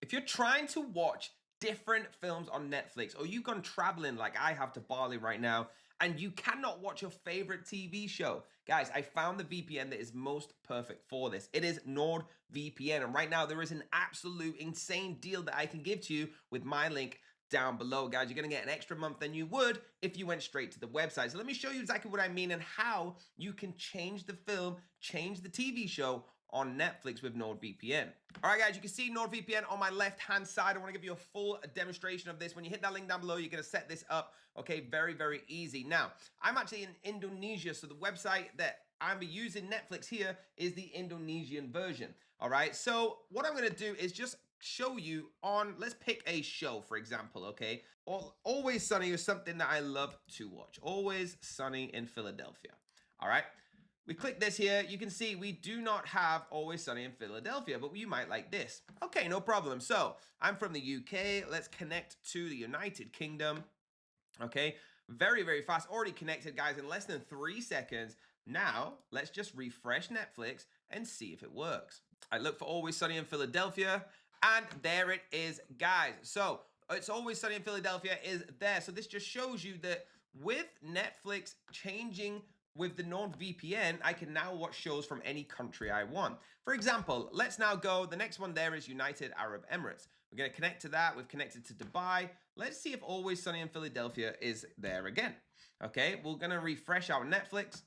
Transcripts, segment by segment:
If you're trying to watch different films on Netflix, or you've gone traveling like I have to Bali right now, and you cannot watch your favorite TV show, guys, I found the VPN that is most perfect for this. It is NordVPN, and right now there is an absolute insane deal that I can give to you with my link down below, guys. You're going to get an extra month than you would if you went straight to the website. So let me show you exactly what I mean and how you can change the film, change the TV show on Netflix with NordVPN. All right, guys, you can see NordVPN on my left-hand side. I want to give you a full demonstration of this. When you hit that link down below, you're going to set this up, okay? Very, very easy. Now, I'm actually in Indonesia, so the website that I'm using Netflix here is the Indonesian version, all right? So what I'm going to do is just show you on, let's pick a show, for example, okay? Always Sunny is something that I love to watch. Always Sunny in Philadelphia, all right? We click this here, you can see we do not have Always Sunny in Philadelphia, but you might like this. Okay, no problem. So, I'm from the UK, let's connect to the United Kingdom. Okay, very, very fast, already connected, guys, in less than 3 seconds. Now, let's just refresh Netflix and see if it works. I look for Always Sunny in Philadelphia, and there it is, guys. So, It's Always Sunny in Philadelphia is there. So this just shows you that with Netflix changing with the NordVPN, I can now watch shows from any country I want. For example, let's now go, the next one there is United Arab Emirates. We're going to connect to that. We've connected to Dubai. Let's see if Always Sunny in Philadelphia is there again. Okay, we're going to refresh our Netflix.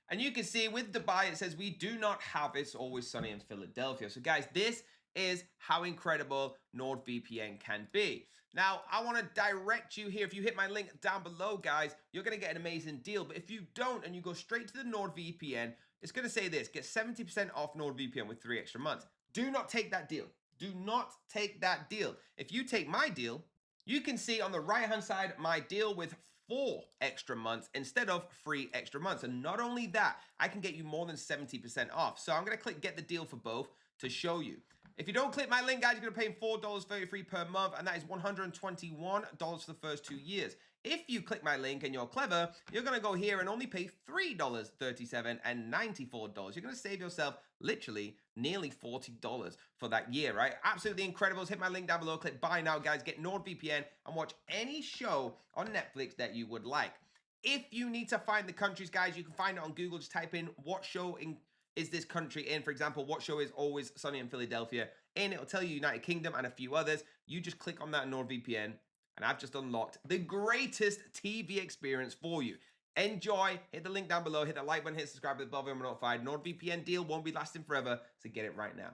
And you can see with Dubai, it says we do not have It's Always Sunny in Philadelphia. So guys, this is how incredible NordVPN can be. Now, I want to direct you here. If you hit my link down below, guys, you're going to get an amazing deal. But if you don't and you go straight to the NordVPN, it's going to say this, get 70% off NordVPN with 3 extra months. Do not take that deal. Do not take that deal. If you take my deal, you can see on the right-hand side my deal with 4 extra months instead of 3 extra months. And not only that, I can get you more than 70% off. So I'm going to click get the deal for both to show you. If you don't click my link, guys, you're going to pay $4.33 per month, and that is $121 for the first 2 years. If you click my link and you're clever, you're going to go here and only pay $3.37 and $94. You're going to save yourself literally nearly $40 for that year, right? Absolutely incredible. Hit my link down below. Click buy now, guys. Get NordVPN and watch any show on Netflix that you would like. If you need to find the countries, guys, you can find it on Google. Just type in what show is this country in. For example, what show is Always Sunny in Philadelphia in? It'll tell you United Kingdom and a few others. You just click on that NordVPN, and I've just unlocked the greatest TV experience for you. Enjoy. Hit the link down below. Hit the like button. Hit subscribe to the bell button. Notified. NordVPN deal won't be lasting forever, so get it right now.